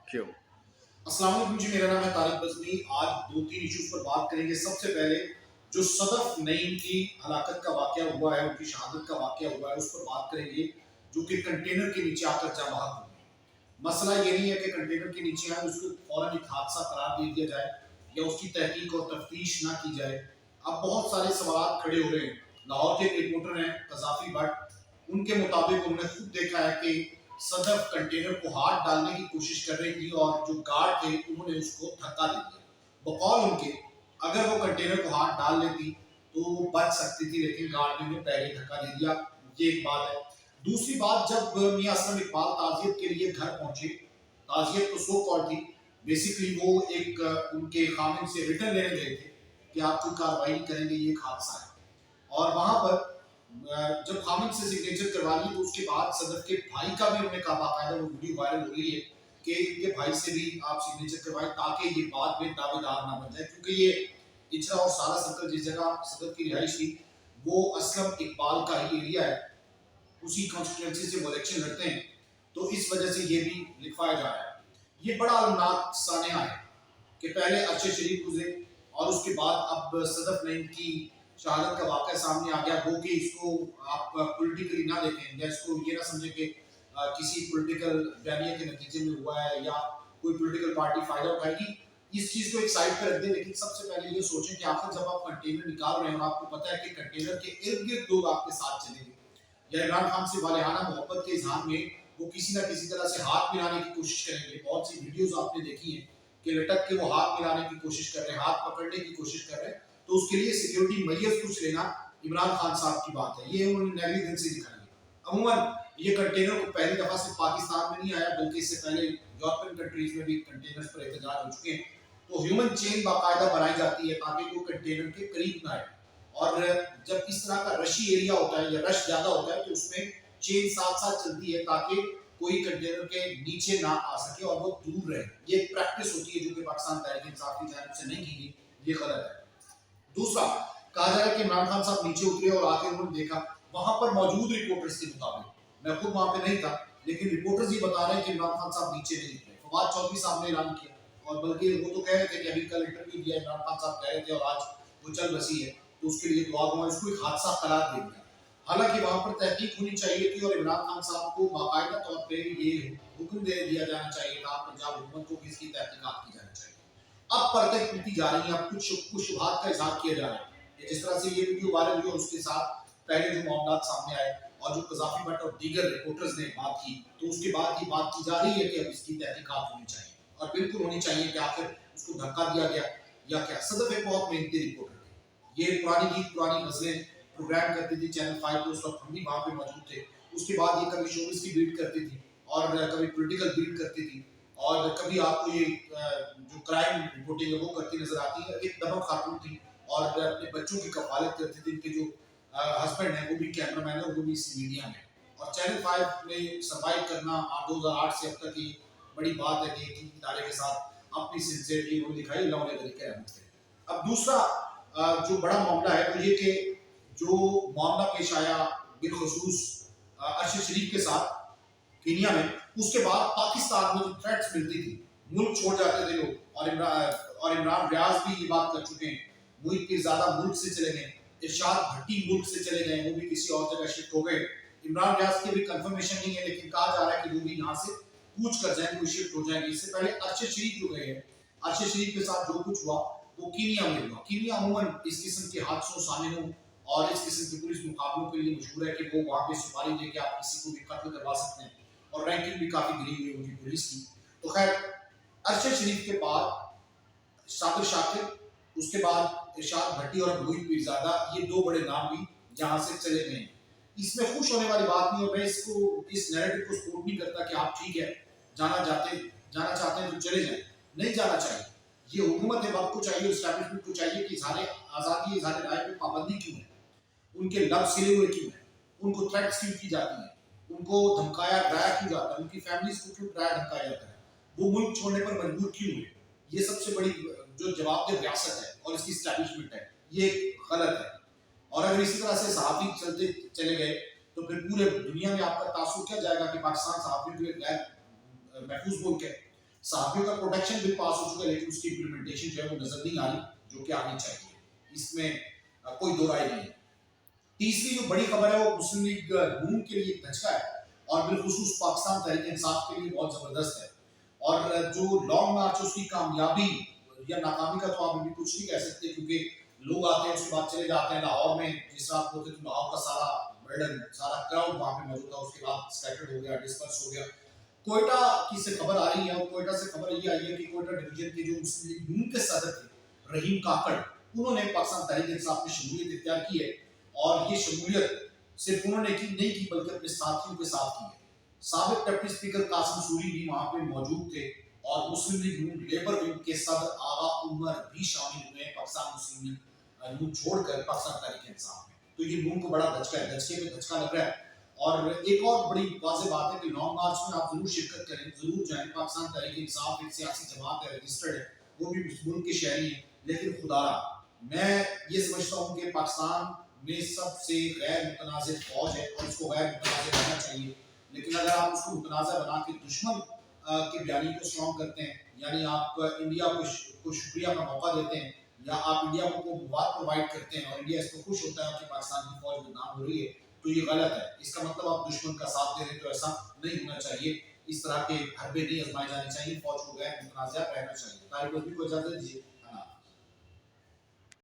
क्यों? अस्सलाम वालेकुम जी, मेरा नाम है तारिक बज़मी। आज दो तीन इश्यूज पर बात करेंगे। सबसे पहले जो सदफ नईम की हलाकत का वाकया हुआ है, उनकी शहादत का वाकया हुआ है, उस पर बात करेंगे, जो कि कंटेनर के नीचे आकर जाँ बहक हो गई। मसला ये नहीं है कि कंटेनर के नीचे आए उसको फौरन एक हादसा करार दे दिया जाए या उसकी तहकीक और तफ्तीश ना की जाए। अब बहुत सारे सवाल खड़े हो रहे हैं। लाहौर के एक रिपोर्टर हैं कज़ाफी भट्ट, उनके मुताबिक उन्होंने खुद देखा है कि सदफ कंटेनर को हाथ डालने की कोशिश कर रही थी और जो गार्ड थे उन्होंने उसको धक्का दे दिया। बकौल उनके, अगर वो कंटेनर को हाथ डाल लेती तो वो बच सकती थी, लेकिन गार्ड ने उन्हें पहले धक्का दे दिया। ये एक बात है। दूसरी बात, जब मियां असलम इकबाल ताजियत के लिए घर पहुंचे, ताजियत तो सो कॉल थी, बेसिकली वो एक उनके खामिन से रिटर्न लेने गए थे कि आप कोई कार्रवाई नहीं करेंगे, ये एक हादसा है। और वहां पर जब खामिद से सिग्नेचर करवा ली तो उसके बाद सदफ के भाई का भी उन्होंने कहा, बाकायदा वो वीडियो वायरल हो रही है कि इनके भाई से भी आप सिग्नेचर करवाएं ताकि ये बाद में दावेदार ना बन जाए, क्योंकि ये इचरा और सारा सर्कल जिस जगह सदफ की रिहाइश थी वो असलम इकबाल का ही एरिया है, उसी कॉन्स्टिट्यूंसी से वो इलेक्शन लड़ते हैं, तो इस वजह से ये भी लिखवाया जा रहा है। ये बड़ा अलमनाक सानिया है कि पहले अरशद शरीफ गुजरे और उसके बाद अब सदफ नईम की शहादत का वाक़या सामने आ गया। वो कि इसको आप पॉलिटिकली ना देखें या इसको ये ना समझें कि किसी पॉलिटिकल बयानिया के नतीजे में हुआ है या कोई पॉलिटिकल पार्टी फायदा उठाएगी। इस चीज़ को एक साइड पर रख दें, लेकिन सबसे पहले ये सोचें कि आखिर जब आप कंटेनर निकाल रहे हैं और आपको पता है कि कंटेनर के इर्द गिर्द लोग आपके साथ चलेंगे या इमरान खान से वालेहाना मोहब्बत के इजहार में वो किसी ना किसी तरह से हाथ मिलाने की कोशिश करेंगे। बहुत सी वीडियोस आपने देखी हैं कि लटक के वो हाथ मिलाने की कोशिश कर रहे हैं, हाथ पकड़ने की कोशिश कर रहे हैं, तो उसके लिए सिक्योरिटी मैयर्स कुछ लेना इमरान खान साहब की बात है, ये उन्होंने नेग्लिजेंसी दिखाई है। अमूमन ये कंटेनर को पहली दफा सिर्फ पाकिस्तान में नहीं आया, बल्कि इससे पहले यूरोपियन कंट्रीज में भी कंटेनर्स पर एहतजाज हो चुके हैं। तो ह्यूमन चेन बाकायदा बनाई जाती है ताकि कोई कंटेनर के करीब ना आए। और जब इस तरह का रशी एरिया होता है या रश ज्यादा होता है तो उसमें चेन साथ साथ चलती है ताकि कोई कंटेनर के नीचे ना आ सके और वो दूर रहे। ये एक प्रैक्टिस होती है जो कि पाकिस्तान तहरीक इंसाफ की जानिब से नहीं की गई, ये गलत है। दूसरा, कहा जा रहा है कि इमरान खान साहब नीचे उतरे और आके उन्होंने देखा, वहां पर मौजूद रिपोर्टर्स के मुताबिक, मैं खुद वहां पे नहीं था, लेकिन रिपोर्टर्स ये बता रहे हैं कि इमरान खान साहब नीचे नहीं उतरे। फवाद चौधरी साहब ने ऐलान किया और बल्कि वो तो कह रहे थे कि अभी कल इंटरव्यू दिया, इमरान खान साहब कह रहे थे और आज वो चल बसी है तो उसके लिए दुआ दूंगा, इसको एक हादसा करार दे दिया। हालांकि वहां पर तहकीक होनी चाहिए थी और इमरान खान साहब को बाकायदा तौर पर ये हुक्म दे दिया जाना चाहिए था पंजाब हुकूमत को कि इसकी तहकीकात की जानी चाहिए। अब परतें खुलती जा रही हैं, अब कुछ शुबहात का इजहार किया जा रहा है। जिस तरह से ये वीडियो वायरल हुई और उसके साथ पहले जो मामला सामने आए और जो कज़ाफी भट्ट और दीगर रिपोर्टर्स ने बात की, तो उसके बाद ये बात की जा रही है कि अब इसकी तहकीकात होनी चाहिए और बिल्कुल होनी चाहिए कि आखिर उसको धक्का दिया गया या क्या। सदफ एक बहुत मेहनती रिपोर्टर थे, ये पुरानी गीत पुरानी गजलें प्रोग्राम करती थी चैनल 5 पे, उस वक्त हम भी वहाँ पे मौजूद थे। उसके बाद ये कभी शोबिज़ की बीट करती थी और कभी पॉलिटिकल बीट करती थी और कभी आपको ये जो क्राइम रिपोर्टिंग है वो करती नजर आती है। एक दबंग खातून थी और अपने बच्चों की कफालत करती थी। इनके जो हस्बैंड है वो भी कैमरामैन है और वो भी इस मीडिया में, और चैनल 5 में सर्वाइव करना 2008 से अब तक की बड़ी बात है कि एक इदारे के साथ अपनी सिंसियरिटी उन्होंने दिखाई, अल्लाह उन्हें तरीके रहमत करे। अब दूसरा जो बड़ा मामला है वो ये कि जो मामला पेश आया बिलखसूस अरशद शरीफ के साथ केनिया में, उसके बाद पाकिस्तान में जो थ्रेट्स मिलती थी, मुल्क छोड़ जाते थे लोग, और इमरान रियाज भी ये बात कर चुके हैं, मुल्क के ज्यादा मुल्क से चले गए, इरशाद भट्टी मुल्क से चले गए, वो भी किसी और जगह शिफ्ट हो गए। इमरान रियाज की भी कंफर्मेशन नहीं है, लेकिन कहा जा रहा है कि वो भी यहाँ से कूच कर जाएंगे, वो शिफ्ट हो जाएंगे। इससे पहले अरशद शरीफ जो गए हैं, अरशद शरीफ के साथ जो कुछ हुआ वो कीनिया में हुआ। कीनिया अमूमन इस किस्म के हादसों, सामिनों और इस किस्म के पुलिस मुकाबलों के लिए मशहूर है कि वो वहाँ पे सुपारी दे के आप किसी को भी कत्ल करवा सकते हैं और रैंकिंग भी काफी गिरी हुई है उनकी पुलिस की। तो खैर, अरशद शरीफ के बाद साबिर शाकिर, उसके बाद इरशाद भट्टी और मोहित पीरजादा, ये दो बड़े नाम भी यहाँ से चले गए। इसमें खुश होने वाली बात नहीं, और मैं इस नैरेटिव को सपोर्ट नहीं करता कि आप ठीक है जाना चाहते हैं तो चले जाएं, नहीं जाना चाहिए। ये हुकूमत है, वक्त को चाहिए, एस्टैब्लिशमेंट को चाहिए कि इजहार आज़ादी, इजहार राय पे पाबंदी क्यों है, उनके लब सिले हुए क्यों है, उनको थ्रेट्स क्यों की जाती है, उनको धमकाया डराया क्यों जाता है, उनकी फैमिलीज को क्यों डराया धमकाया जाता है, वो मुल्क छोड़ने पर मजबूर क्यों हुए। ये सबसे बड़ी जो जवाबदेह रियासत है और इसकी एस्टैब्लिशमेंट है, ये गलत है। और अगर इसी तरह से सहाफ़ी चलते चले गए तो फिर पूरे दुनिया में आपका तासुर क्या जाएगा कि पाकिस्तान सहाफ़ियों के लिए गैर महफूज मुल्क है। صحافیوں کا پروٹیکشن بل پاس ہو چکا ہے لیکن اس کی امپلیمنٹیشن جو ہے وہ نظر نہیں آ رہی جو کہ آنی چاہیے، اس میں کوئی دو رائے نہیں ہے۔ تیسری جو بڑی خبر ہے وہ مسلم لیگ نون کے لیے دھچکا ہے اور بالخصوص پاکستان تحریک انصاف کے لیے بہت زبردست ہے، اور جو لانگ مارچ ہے اس کی کامیابی یا ناکامی کا تو آپ ابھی کچھ نہیں کہہ سکتے کیونکہ لوگ آتے ہیں اس کے بعد چلے جاتے ہیں۔ لاہور میں جس رات کو تھے تو لاہور کا سارا برڈن سارا کراؤڈ وہاں پہ موجود تھا، اس کے بعد سکیٹرڈ ہو گیا، ڈسپرس ہو گیا۔ کوئٹہ کی سے خبر آ رہی ہے اور کوئٹہ سے خبر یہ آئی ہے کہ کوئٹہ ڈویژن کے جو مسلم لیگ نون کے صدر تھے رحیم کاکڑ، انہوں نے پاکستان تحریک انصاف میں شمولیت اختیار کی ہے، اور یہ شمولیت صرف انہوں نے کی نہیں کی بلکہ اپنے ساتھیوں کے ساتھ کی ہے۔ سابق ڈپٹی اسپیکر قاسم سوری بھی وہاں پہ موجود تھے اور مسلم لیگ نون لیبر ونگ کے صدر آغا عمر بھی شامل ہوئے ہیں پاکستان مسلم لیگ نون چھوڑ کر پاکستان تحریک انصاف میں۔ تو یہ نون کو بڑا دھچکا ہے، دھچکے میں دھچکا لگ رہا ہے۔ اور ایک اور بڑی واضح بات ہے کہ لانگ مارچ میں آپ ضرور شرکت کریں، ضرور جائیں۔ پاکستان تحریک انصاف ایک سیاسی جماعت ہے، رجسٹرڈ ہے، وہ بھی ملک کے شہری ہیں، لیکن خدا میں یہ سمجھتا ہوں کہ پاکستان میں سب سے غیر متنازع فوج ہے اور اس کو غیر متنازع رہنا چاہیے، لیکن اگر آپ اس کو متنازع بنا کے دشمن کے بیانی کو اسٹرانگ کرتے ہیں، یعنی آپ انڈیا کو شکریہ کا موقع دیتے ہیں یا آپ انڈیا کو مواد پرووائڈ کرتے ہیں اور انڈیا اس کو خوش ہوتا ہے کہ پاکستان کی فوج بدنام ہو رہی ہے، تو یہ غلط ہے۔ اس کا مطلب آپ دشمن کا ساتھ دے رہے ہیں، تو ایسا نہیں ہونا چاہیے، اس طرح کے حربے نہیں آزمائے جانے چاہیے، فوج کو غیر متنازع رہنا چاہیے۔ طارق کو اجازت دیجیے۔